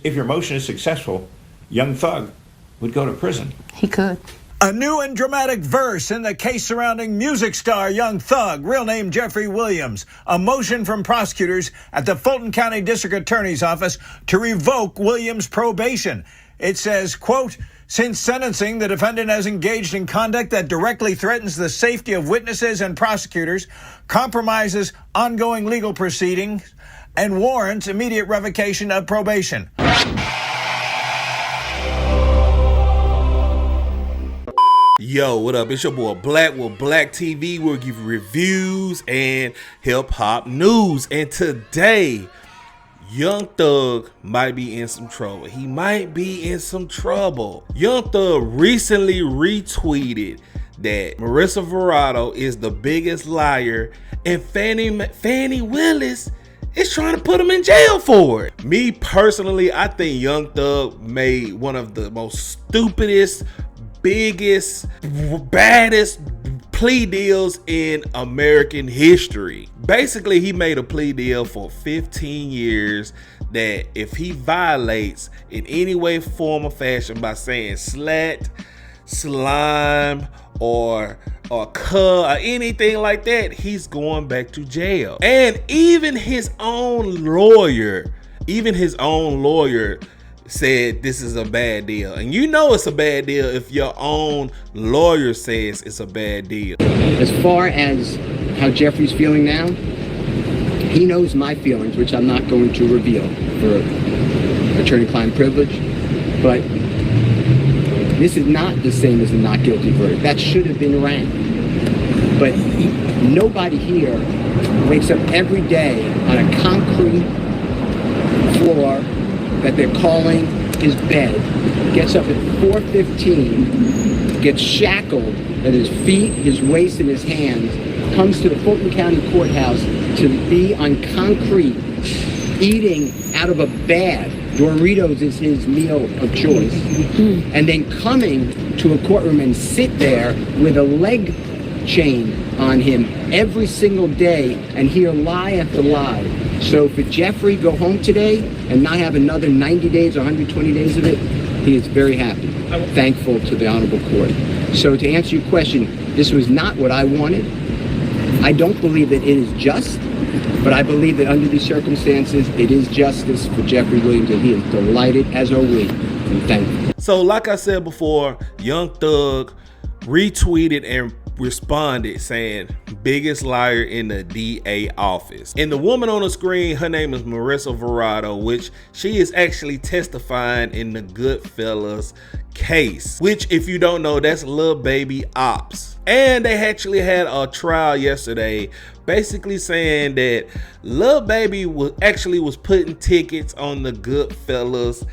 If your motion is successful, Young Thug would go to prison. He could. A new and dramatic verse in the case surrounding music star Young Thug, real name Jeffrey Williams. A motion from prosecutors at the Fulton County District Attorney's Office to revoke Williams' probation. It says, quote, since sentencing, the defendant has engaged in conduct that directly threatens the safety of witnesses and prosecutors, compromises ongoing legal proceedings, and warrants immediate revocation of probation. Yo, what up? It's your boy Black with Black TV. We'll give you reviews and hip hop news. And today, Young Thug might be in some trouble. He might be in some trouble. Young Thug recently retweeted that Marissa Verrado is the biggest liar and Fannie Willis is trying to put him in jail for it. Me personally, I think Young Thug made one of the most stupidest, biggest, baddest plea deals in American history. Basically, he made a plea deal for 15 years that if he violates in any way, form, or fashion by saying slut, slime, or cuh, or anything like that, he's going back to jail. And even his own lawyer said this is a bad deal. And you know it's a bad deal if your own lawyer says it's a bad deal. As far as how Jeffrey's feeling now, he knows my feelings, which I'm not going to reveal for attorney-client privilege, but this is not the same as a not guilty verdict. That should have been ran. But nobody here wakes up every day on a concrete floor that they're calling his bed, gets up at 4:15, gets shackled at his feet, his waist, and his hands, comes to the Fulton County Courthouse to be on concrete, eating out of a bag. Doritos is his meal of choice. And then coming to a courtroom and sit there with a leg chain on him every single day and hear lie after lie. So for Jeffrey go home today and not have another 90 days or 120 days of it, he is very happy, thankful to the honorable court. So to answer your question, this was not what I wanted. I don't believe that it is just, but I believe that under these circumstances, it is justice for Jeffrey Williams, and he is delighted, as are we, and thankful. So like I said before, Young Thug retweeted and responded saying biggest liar in the DA office. And the woman on the screen, her name is Marissa Verrado, which she is actually testifying in the Goodfellas case, which if you don't know, that's Lil Baby Ops. And they actually had a trial yesterday basically saying that Lil Baby was putting tickets on the Goodfellas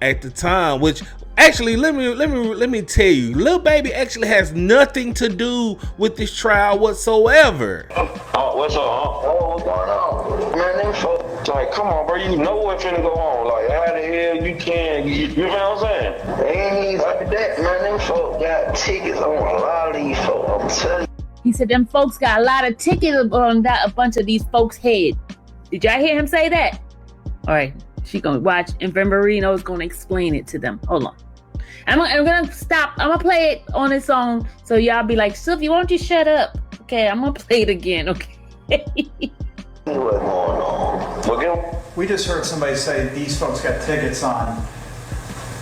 at the time, which actually let me tell you, Lil Baby actually has nothing to do with this trial whatsoever. What's up, what's going on? Man, them folks, like, come on, bro, you know what's finna go on. Like, how the hell you can, you know what I'm saying? They ain't even like that, man. Them folks got tickets on a lot of these folks, I'm telling you. He said them folks got a lot of tickets on a bunch of these folks' head. Did y'all hear him say that? All right, she gonna watch, and Vermerino is gonna explain it to them. Hold on. I'm gonna stop. I'm gonna play it on its own, so y'all be like, Sylvia, why don't you shut up? Okay, I'm gonna play it again, okay? What's going on? We just heard somebody say these folks got tickets on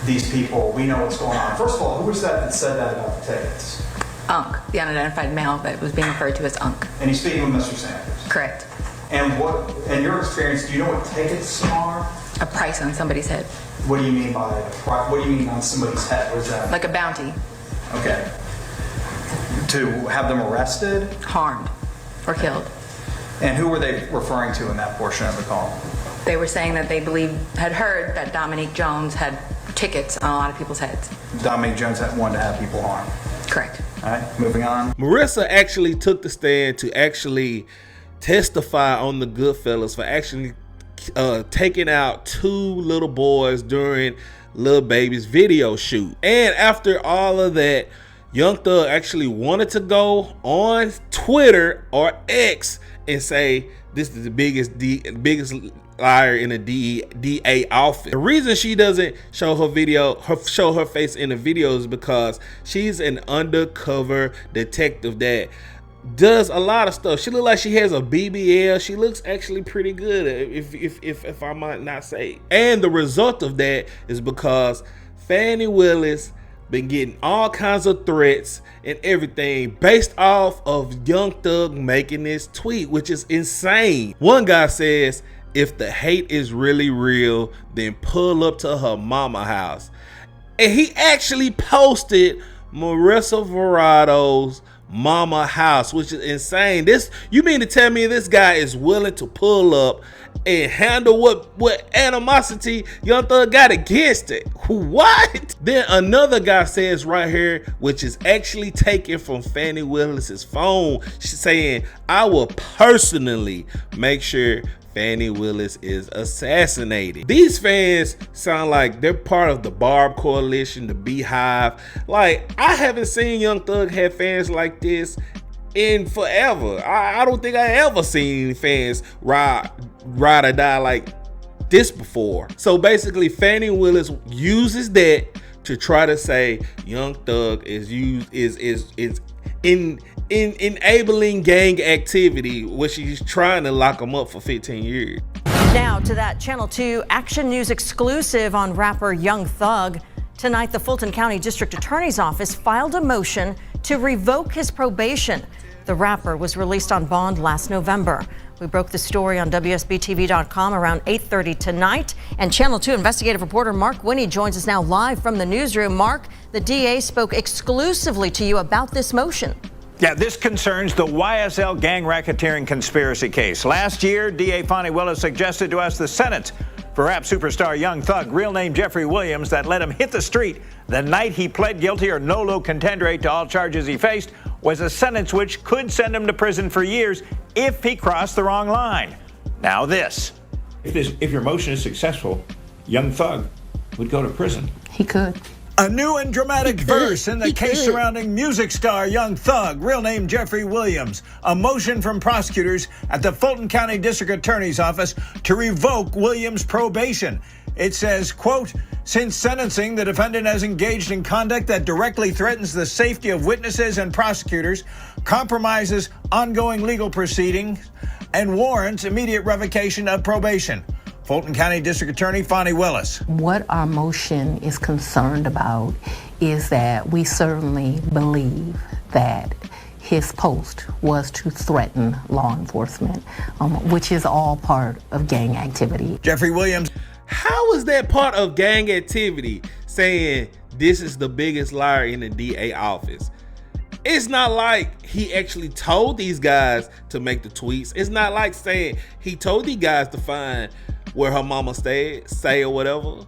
these people. We know what's going on. First of all, who was that said that about the tickets? Unc, the unidentified male that was being referred to as Unc. And he's speaking with Mr. Sanders. Correct. And what, in your experience, do you know what tickets are? A price on somebody's head. What do you mean by what do you mean on somebody's head? What is that? Like a bounty. Okay. To have them arrested? Harmed or killed. And who were they referring to in that portion of the call? They were saying that they had heard that Dominique Jones had tickets on a lot of people's heads. Dominique Jones wanted to have people harmed. Correct. All right, moving on. Marissa actually took the stand to actually testify on the Goodfellas for actually taking out 2 little boys during Lil Baby's video shoot. And after all of that, Young Thug actually wanted to go on Twitter or X and say this is the biggest liar in the DA office. The reason she doesn't show her face in the video is because she's an undercover detective that does a lot of stuff. She looks like she has a BBL. She looks actually pretty good, if I might not say. And the result of that is because Fannie Willis been getting all kinds of threats and everything based off of Young Thug making this tweet, which is insane. One guy says, if the hate is really real, then pull up to her mama house. And he actually posted Marissa Verado's mama house, which is insane. You mean to tell me this guy is willing to pull up and handle what animosity Young Thug got against it? What? Then another guy says right here, which is actually taken from Fannie Willis's phone, she's saying, I will personally make sure Fannie Willis is assassinated. These fans sound like they're part of the Barb Coalition, the Beehive. Like, I haven't seen Young Thug have fans like this in forever. I don't think I ever seen fans ride or die like this before. So basically, Fannie Willis uses that to try to say Young Thug is enabling gang activity, which she's trying to lock him up for 15 years. Now to that Channel 2 Action News exclusive on rapper Young Thug. Tonight, the Fulton County District Attorney's Office filed a motion to revoke his probation. The rapper was released on bond last November. We broke the story on WSBTV.com around 8:30 tonight. And Channel 2 investigative reporter Mark Winnie joins us now live from the newsroom. Mark, the DA spoke exclusively to you about this motion. Yeah, this concerns the YSL gang racketeering conspiracy case. Last year, DA Fannie Willis suggested to us the sentence for rap superstar Young Thug, real name Jeffrey Williams, that let him hit the street the night he pled guilty or nolo contendere to all charges he faced, was a sentence which could send him to prison for years if he crossed the wrong line. Now this. If your motion is successful, Young Thug would go to prison. He could. A new and dramatic verse in the case surrounding music star Young Thug, real name Jeffrey Williams. A motion from prosecutors at the Fulton County District Attorney's Office to revoke Williams' probation. It says, quote, since sentencing, the defendant has engaged in conduct that directly threatens the safety of witnesses and prosecutors, compromises ongoing legal proceedings, and warrants immediate revocation of probation. Fulton County District Attorney Fannie Willis. What our motion is concerned about is that we certainly believe that his post was to threaten law enforcement, which is all part of gang activity. Jeffrey Williams. How is that part of gang activity, saying this is the biggest liar in the DA office? It's not like he actually told these guys to make the tweets. It's not like saying he told these guys to find where her mama say or whatever.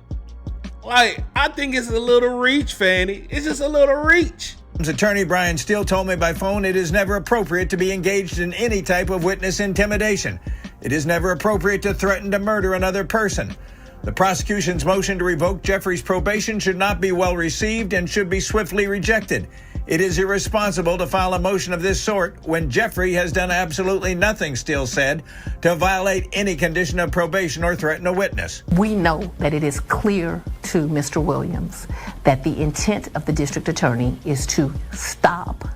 Like, I think it's a little reach, Fannie. It's just a little reach. Attorney Brian Steele told me by phone it is never appropriate to be engaged in any type of witness intimidation. It is never appropriate to threaten to murder another person. The prosecution's motion to revoke Jeffrey's probation should not be well received and should be swiftly rejected. It is irresponsible to file a motion of this sort when Jeffrey has done absolutely nothing, Steele said, to violate any condition of probation or threaten a witness. We know that it is clear to Mr. Williams that the intent of the district attorney is to stop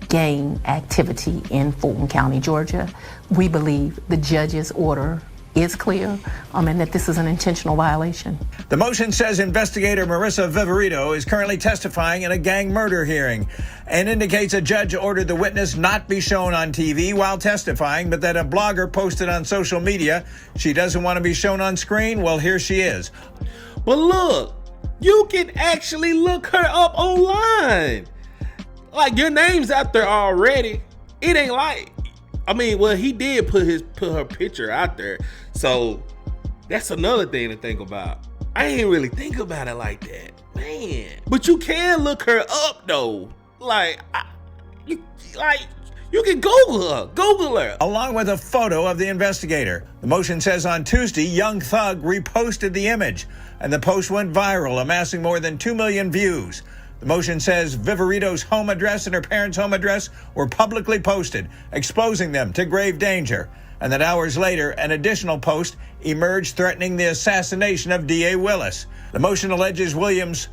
gang activity in Fulton County, Georgia. We believe the judge's order is clear, and that this is an intentional violation. The motion says investigator Marissa Viverito is currently testifying in a gang murder hearing and indicates a judge ordered the witness not be shown on TV while testifying, but that a blogger posted on social media she doesn't want to be shown on screen. Well, here she is. But look, you can actually look her up online. Like, your name's out there already. It ain't like, I mean, well, he did put her picture out there, so that's another thing to think about. I ain't really think about it like that, man. But you can look her up though. You can Google her, along with a photo of the investigator. The motion says on Tuesday, Young Thug reposted the image, and the post went viral, amassing more than 2 million views. The motion says Viverito's home address and her parents' home address were publicly posted, exposing them to grave danger, and that hours later, an additional post emerged threatening the assassination of D.A. Willis. The motion alleges Williams'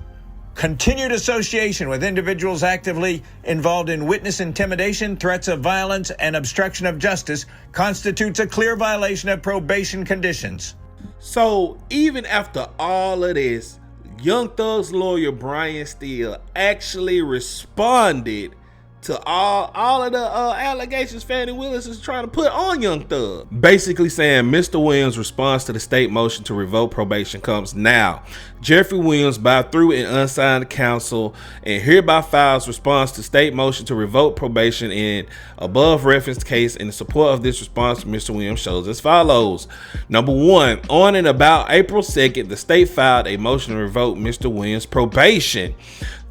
continued association with individuals actively involved in witness intimidation, threats of violence, and obstruction of justice constitutes a clear violation of probation conditions. So even after all of this, Young Thug's lawyer Brian Steele actually responded to all of the allegations Fannie Willis is trying to put on Young Thug. Basically saying Mr. Williams' response to the state motion to revoke probation comes now. Jeffrey Williams, by through an unsigned counsel, and hereby files response to state motion to revoke probation in above referenced case. In support of this response, Mr. Williams shows as follows. Number one, on and about April 2nd, the state filed a motion to revoke Mr. Williams' probation.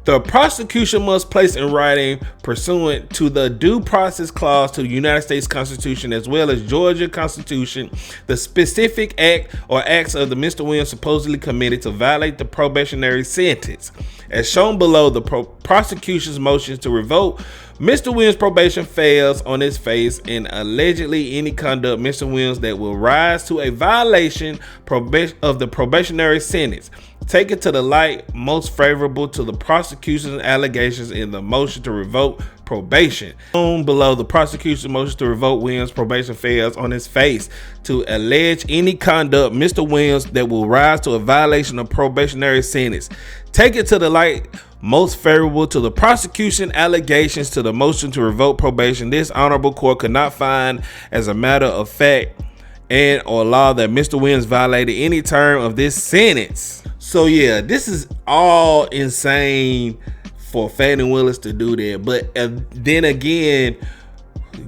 The prosecution must place in writing, pursuant to the due process clause to the United States Constitution as well as Georgia Constitution, the specific act or acts of the Mr. Williams supposedly committed to violate the probationary sentence. As shown below, the prosecution's motions to revoke Mr. Williams' probation fails on its face, and allegedly any conduct Mr. Williams that will rise to a violation of the probationary sentence. Take it to the light most favorable to the prosecution's allegations in the motion to revoke probation. Shown below, the prosecution's motion to revoke Williams' probation fails on its face to allege any conduct Mr. Williams that will rise to a violation of probationary sentence. Take it to the light most favorable to the prosecution allegations to the motion to revoke probation. This honorable court could not find as a matter of fact and or law that Mr. Williams violated any term of this sentence. So yeah, this is all insane for Fannie Willis to do that. But then again,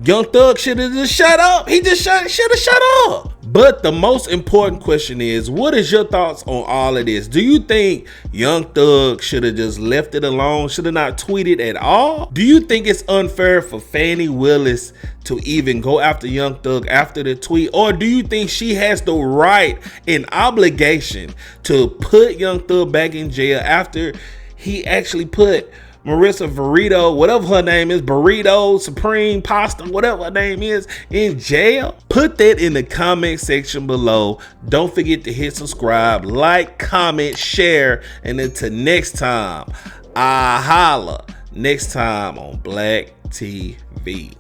Young Thug should have just shut up. He just should have shut up. But the most important question is, what is your thoughts on all of this? Do you think Young Thug should have just left it alone? Should have not tweeted at all? Do you think it's unfair for Fannie Willis to even go after Young Thug after the tweet? Or do you think she has the right and obligation to put Young Thug back in jail after he actually put Marissa Burrito, whatever her name is, Burrito, Supreme Pasta, whatever her name is, in jail? Put that in the comment section below. Don't forget to hit subscribe, like, comment, share, and until next time, I holla. Next time on Black TV.